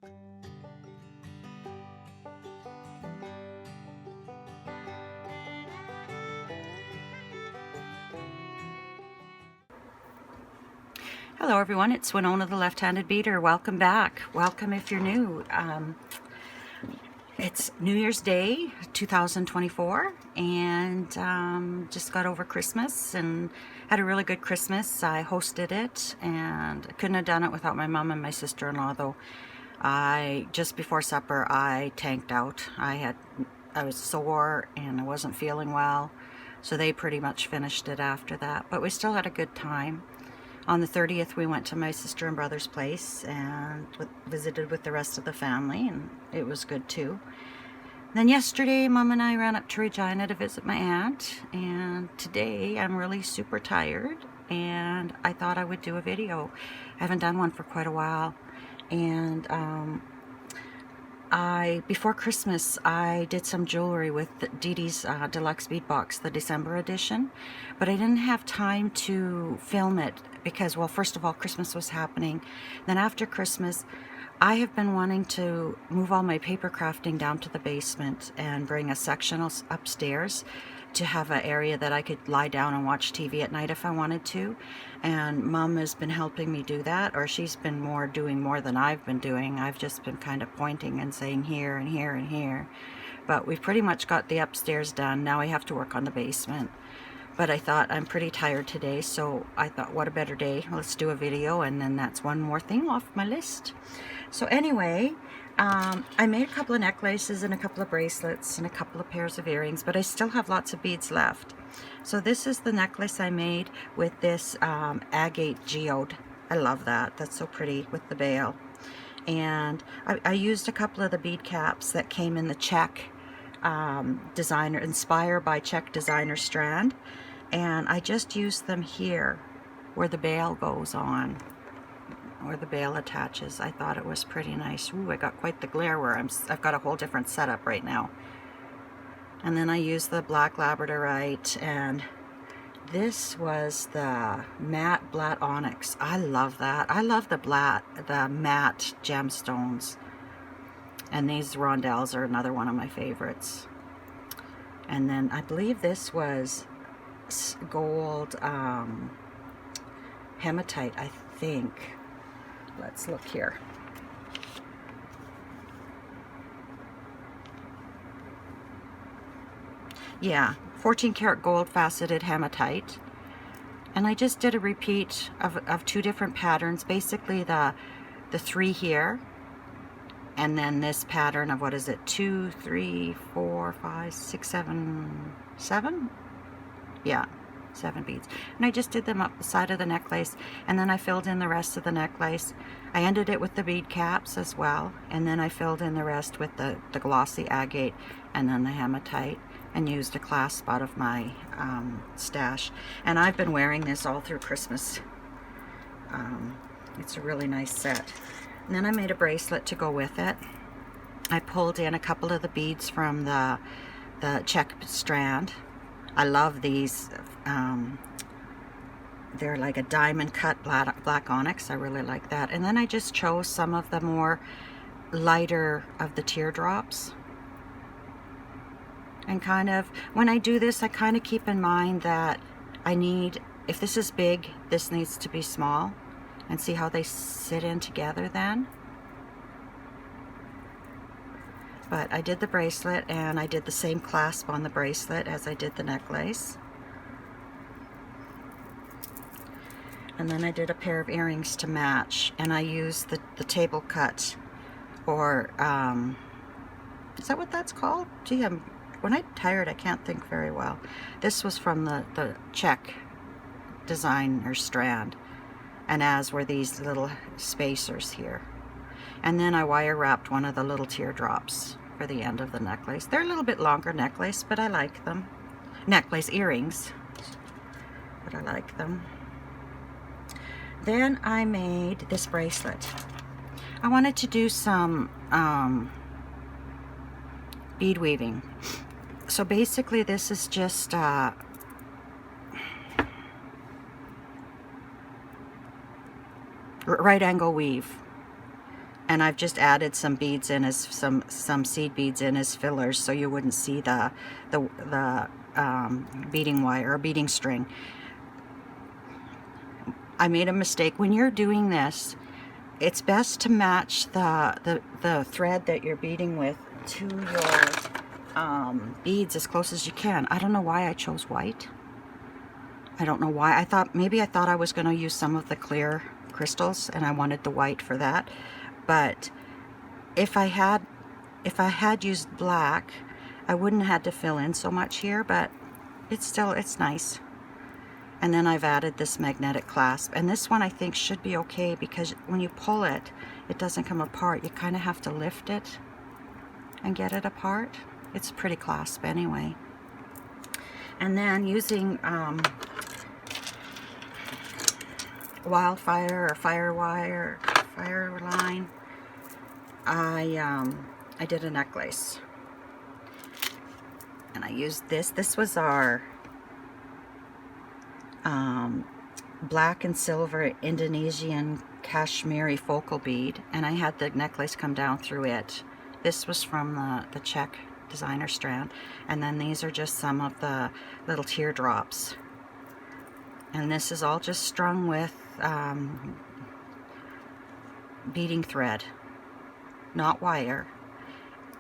Hello everyone, it's Winona the Left-Handed Beater. Welcome back. Welcome if you're new. It's New Year's Day 2024 and just got over Christmas and had a really good Christmas. I hosted it and I couldn't have done it without my mom and my sister-in-law, though. Just before supper I tanked out. I was sore and I wasn't feeling well, so they pretty much finished it after that, but we still had a good time. On the 30th, we went to my sister and brother's place and visited with the rest of the family, and it was good too. Then yesterday, Mom and I ran up to Regina to visit my aunt, and today I'm really super tired, and I thought I would do a video. I haven't done one for quite a while, and before Christmas, I did some jewelry with Didi's Deluxe Bead box, the December edition, but I didn't have time to film it because, well, first of all, Christmas was happening. Then after Christmas, I have been wanting to move all my paper crafting down to the basement and bring a section upstairs to have an area that I could lie down and watch TV at night if I wanted to. And Mom has been helping me do that, or she's been doing more than I've been doing. I've just been kind of pointing and saying here and here and here. But we've pretty much got the upstairs done. Now we have to work on the basement. But I thought I'm pretty tired today, so I thought, what a better day. Let's do a video, and then that's one more thing off my list. So anyway, I made a couple of necklaces and a couple of bracelets and a couple of pairs of earrings, but I still have lots of beads left. So this is the necklace I made with this agate geode. I love that. That's so pretty with the veil. And I used a couple of the bead caps that came in the Czech designer, inspired by Czech designer strand. And I just used them here where the bail goes on, where the bail attaches. I thought it was pretty nice. Ooh, I got quite the glare where I've got a whole different setup right now. And then I used the black labradorite, and this was the matte black onyx. I love that. I love the matte gemstones. And these rondelles are another one of my favorites. And then I believe this was gold hematite, I think. Let's look here. Yeah, 14 karat gold faceted hematite. And I just did a repeat of two different patterns, basically the three here, and then this pattern of, what is it, 2, 3, 4, 5, 6, 7? Yeah, 7 beads. And I just did them up the side of the necklace, and then I filled in the rest of the necklace. I ended it with the bead caps as well, and then I filled in the rest with the glossy agate and then the hematite, and used a clasp out of my stash. And I've been wearing this all through Christmas. It's a really nice set. And then I made a bracelet to go with it. I pulled in a couple of the beads from the Czech strand. I love these. They're like a diamond cut black onyx. I really like that. And then I just chose some of the more lighter of the teardrops. And kind of, when I do this, I kind of keep in mind that if this is big, this needs to be small. And see how they sit in together then. But I did the bracelet, and I did the same clasp on the bracelet as I did the necklace. And then I did a pair of earrings to match, and I used the table cut, or is that what that's called? Gee, when I'm tired, I can't think very well. This was from the Czech designer strand, and as were these little spacers here. And then I wire wrapped one of the little teardrops for the end of the necklace. They're a little bit longer necklace, but I like them. Earrings, but I like them. Then I made this bracelet. I wanted to do some bead weaving. So basically this is just right angle weave. And I've just added some beads in as some seed beads in as fillers, so you wouldn't see the beading wire or beading string. I made a mistake. When you're doing this, it's best to match the thread that you're beading with to your beads as close as you can. I don't know why I chose white. I don't know why. I thought I was going to use some of the clear crystals, and I wanted the white for that. But if I had used black, I wouldn't have had to fill in so much here, but it's nice. And then I've added this magnetic clasp, and this one I think should be okay because when you pull it, it doesn't come apart. You kind of have to lift it and get it apart. It's a pretty clasp anyway. And then using wildfire or fire wire, fire line, I did a necklace, and I used this. This was our black and silver Indonesian Kashmiri focal bead, and I had the necklace come down through it. This was from the Czech designer strand, and then these are just some of the little teardrops, and this is all just strung with beading thread, not wire,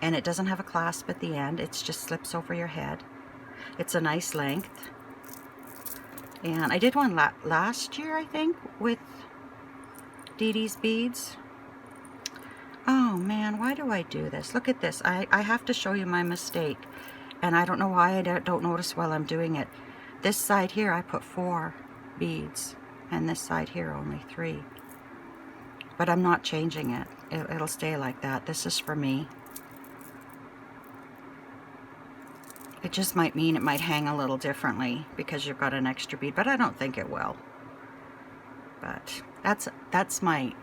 and it doesn't have a clasp at the end. It just slips over your head. It's a nice length. And I did one last year, I think, with Didi's beads. Oh man, why do I do this? Look at this. I have to show you my mistake, and I don't know why I don't notice while I'm doing it. This side here I put 4 beads, and this side here only 3. But I'm not changing it. It'll stay like that. This is for me. It just might mean it might hang a little differently because you've got an extra bead, but I don't think it will. But that's my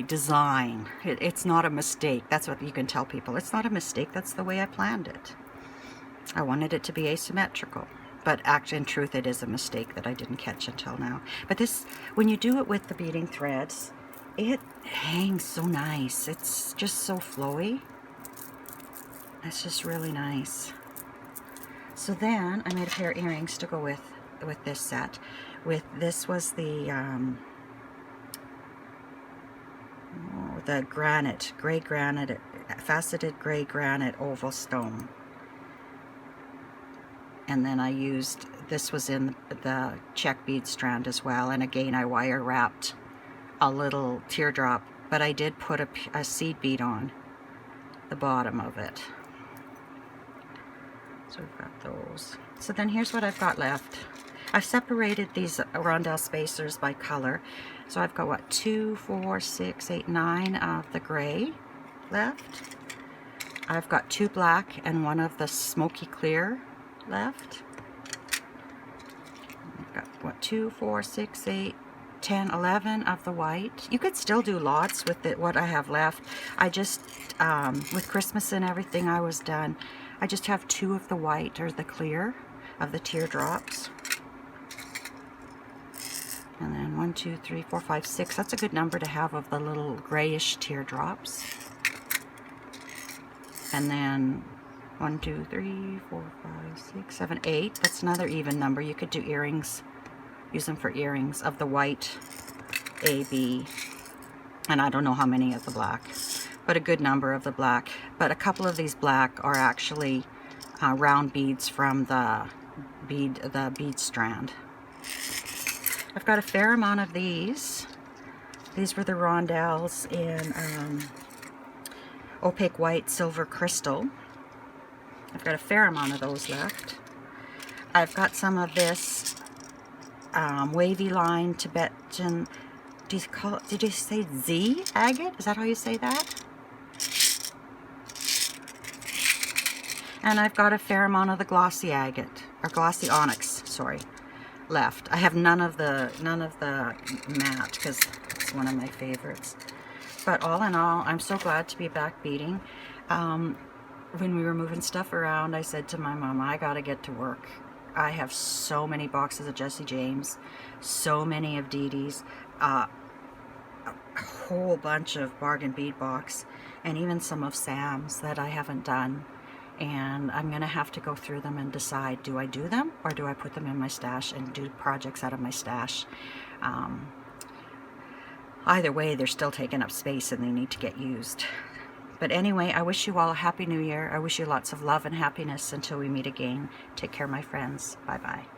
design. It's not a mistake. That's what you can tell people. It's not a mistake. That's the way I planned it. I wanted it to be asymmetrical. But actually, in truth, it is a mistake that I didn't catch until now. But this, when you do it with the beading threads, it hangs so nice. It's just so flowy. It's just really nice. So then I made a pair of earrings to go with this set. This was the gray granite, faceted gray granite oval stone. And then I used, this was in the Czech bead strand as well, and again I wire wrapped a little teardrop, but I did put a seed bead on the bottom of it. So we've got those. So then here's what I've got left. I've separated these rondelle spacers by color. So I've got what, 2, 4, 6, 8, 9 of the gray left. I've got 2 black and 1 of the smoky clear left. I've got what, 2, 4, 6, 8, 10, 11 of the white. You could still do lots with what I have left. I just, with Christmas and everything, I was done. I just have 2 of the white, or the clear, of the teardrops. And then 1, 2, 3, 4, 5, 6. That's a good number to have of the little grayish teardrops. And then 1, 2, 3, 4, 5, 6, 7, 8. That's another even number. You could do earrings, use them for earrings of the white, A, B, and I don't know how many of the black, but a good number of the black. But a couple of these black are actually round beads from the bead strand. I've got a fair amount of these. These were the rondelles in opaque white silver crystal. I've got a fair amount of those left. I've got some of this wavy line Tibetan, did you say Z agate? Is that how you say that? And I've got a fair amount of the glossy agate, or glossy onyx, sorry, left. I have none of the matte because it's one of my favorites. But all in all, I'm so glad to be back beading. When we were moving stuff around, I said to my mom, I gotta get to work. I have so many boxes of Jesse James, so many of Didi's. a whole bunch of bargain bead box, and even some of Sam's that I haven't done. And I'm gonna have to go through them and decide, do I do them or do I put them in my stash and do projects out of my stash? Either way, they're still taking up space and they need to get used. But anyway, I wish you all a Happy New Year. I wish you lots of love and happiness until we meet again. Take care, my friends. Bye-bye.